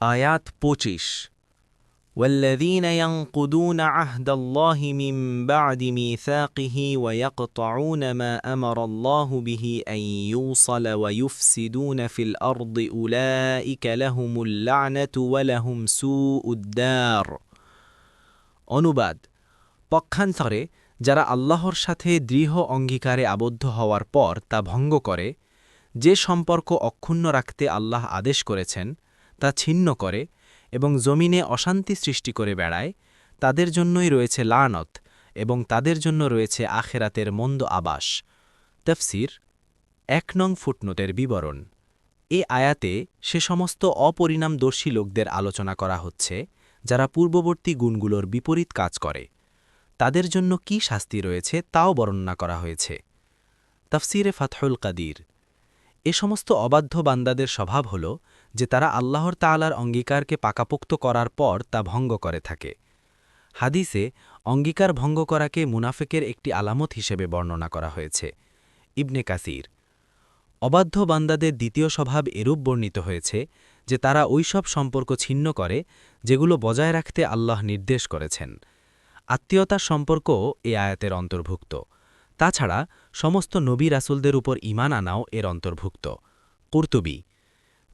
আয়াত ২৫ والذين ينقضون عهد الله من بعد ميثاقه ويقطعون ما أمر الله به أن يوصل ويفسدون في الأرض أولئك لهم اللعنة ولهم سوء الدار অনুবাদ পক্ষান্তরে যারা আল্লাহর সাথে দৃঢ় অঙ্গীকারে আবদ্ধ হওয়ার পর তা ভঙ্গ করে যে সম্পর্ক অক্ষুণ্ণ রাখতে আল্লাহ আদেশ করেছেন তা ছিন্ন করে এবং জমিনে অশান্তি সৃষ্টি করে বেড়ায় তাদের জন্যই রয়েছে লানত এবং তাদের জন্য রয়েছে আখেরাতের মন্দ আবাস। তফসির ১ নং ফুটনোটের বিবরণ। এ আয়াতে সে সমস্ত অপরিণামদর্শী লোকদের আলোচনা করা হচ্ছে যারা পূর্ববর্তী গুণগুলোর বিপরীত কাজ করে। তাদের জন্য কি শাস্তি রয়েছে তাও বর্ণনা করা হয়েছে। তফসিরে ফাতহুল কাদির। এ সমস্ত অবাধ্য বান্দাদের স্বভাব হল যে তারা আল্লাহর তাআলার অঙ্গীকারকে পাকাপোক্ত করার পর তা ভঙ্গ করে থাকে। হাদিসে অঙ্গীকার ভঙ্গ করাকে মুনাফিকের একটি আলামত হিসেবে বর্ণনা করা হয়েছে। ইবনে কাসির। অবাধ্য বান্দাদের দ্বিতীয় স্বভাব এরূপ বর্ণিত হয়েছে যে তারা ওইসব সম্পর্ক ছিন্ন করে যেগুলো বজায় রাখতে আল্লাহ নির্দেশ করেছেন। আত্মীয়তার সম্পর্কও এ আয়াতের অন্তর্ভুক্ত। তাছাড়া সমস্ত নবী রাসূলদের উপর ঈমান আনাও এর অন্তর্ভুক্ত। কুরতুবী।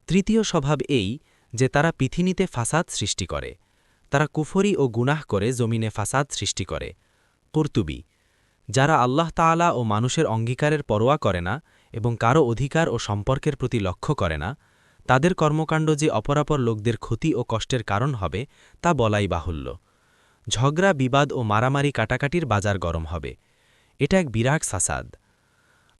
তৃতীয় স্বভাব এই যে তারা পৃথিবীতে ফাসাদ সৃষ্টি করে। তারা কুফরি ও গুনাহ করে জমিনে ফাসাদ সৃষ্টি করে। কুরতুবী। যারা আল্লাহ তাআলা ও মানুষের অঙ্গীকারের পরোয়া করে না এবং কারও অধিকার ও সম্পর্কের প্রতি লক্ষ্য করে না, তাদের কর্মকাণ্ড যে অপরাপর লোকদের ক্ষতি ও কষ্টের কারণ হবে তা বলাই বাহুল্য। ঝগড়া বিবাদ ও মারামারি কাটাকাটির বাজার গরম হবে। এটা এক বিরাট ফাসাদ।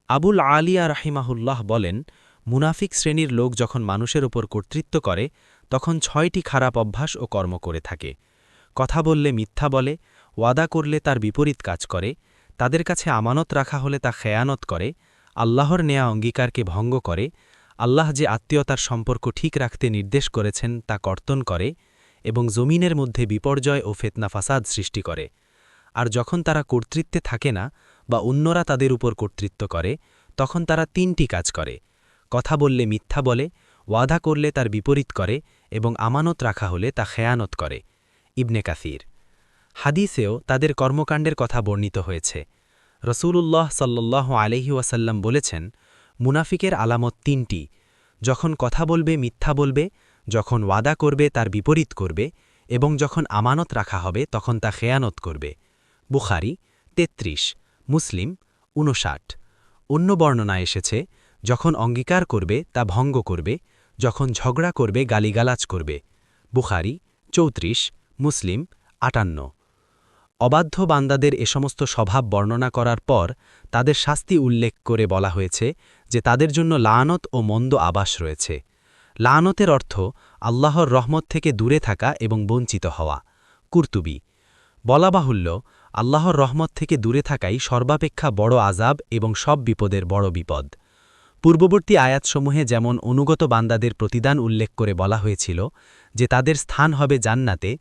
আবুল আলিয়া রাহিমাহুল্লাহ বলেন, মুনাফিক শ্রেণীর লোক যখন মানুষের ওপর কর্তৃত্ব করে তখন ৬টি খারাপ অভ্যাস ও কর্ম করে থাকে। কথা বললে মিথ্যা বলে, ওয়াদা করলে তার বিপরীত কাজ করে, তাদের কাছে আমানত রাখা হলে তা খেয়ানত করে, আল্লাহর নেয়া অঙ্গীকারকে ভঙ্গ করে, আল্লাহ যে আত্মীয়তার সম্পর্ক ঠিক রাখতে নির্দেশ করেছেন তা কর্তন করে এবং জমিনের মধ্যে বিপর্যয় ও ফিতনা ফাসাদ সৃষ্টি করে। আর যখন তারা কর্তৃত্বে থাকে না বা অন্যরা তাদের উপর কর্তৃত্ব করে তখন তারা ৩টি কাজ করে: কথা বললে মিথ্যা বলে, ওয়াদা করলে তার বিপরীত করে এবং আমানত রাখা হলে তা খেয়ানত করে। ইবনে কাসির। হাদিসেও তাদের কর্মকাণ্ডের কথা বর্ণিত হয়েছে। রসূলুল্লাহ সাল্লাল্লাহু আলাইহি ওয়াসাল্লাম বলেছেন, মুনাফিকের আলামত ৩টি: যখন কথা বলবে মিথ্যা বলবে, যখন ওয়াদা করবে তার বিপরীত করবে এবং যখন আমানত রাখা হবে তখন তা খেয়ানত করবে। বুখারী ৩৩, মুসলিম ৫৯। অন্য বর্ণনা এসেছে, যখন অঙ্গীকার করবে তা ভঙ্গ করবে, যখন ঝগড়া করবে গালিগালাজ করবে। বুখারী ৩৪, মুসলিম ৫৮। অবাধ্য বান্দাদের এ সমস্ত স্বভাব বর্ণনা করার পর তাদের শাস্তি উল্লেখ করে বলা হয়েছে যে তাদের জন্য লানত ও মন্দ আবাস রয়েছে। লানতের অর্থ আল্লাহর রহমত থেকে দূরে থাকা এবং বঞ্চিত হওয়া। কুরতুবী। বলা বাহুল্য, আল্লাহর রহমত থেকে দূরে থাকাই সর্বাপেক্ষা বড় আযাব এবং সব বিপদের বড় বিপদ। পূর্ববর্তী আয়াতসমূহে যেমন অনুগত বান্দাদের প্রতিদান উল্লেখ করে বলা হয়েছিল যে তাদের স্থান হবে জান্নাতে,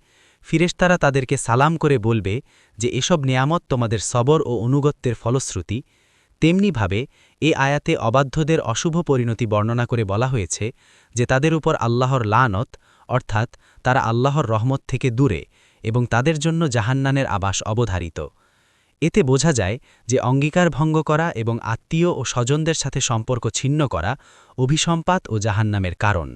ফিরেশতারা তাদেরকে সালাম করে বলবে যে এসব নেয়ামত তোমাদের সবর ও অনুগত্যের ফলশ্রুতি, তেমনিভাবে এ আয়াতে অবাধ্যদের অশুভ পরিণতি বর্ণনা করে বলা হয়েছে যে তাদের উপর আল্লাহর লানত, অর্থাৎ তারা আল্লাহর রহমত থেকে দূরে এবং তাদের জন্য জাহান্নামের আবাস অবধারিত। এতে বোঝা যায় যে অঙ্গীকার ভঙ্গ করা এবং আত্মীয় ও স্বজনদের সাথে সম্পর্ক ছিন্ন করা অভিসম্পাত ও জাহান্নামের কারণ।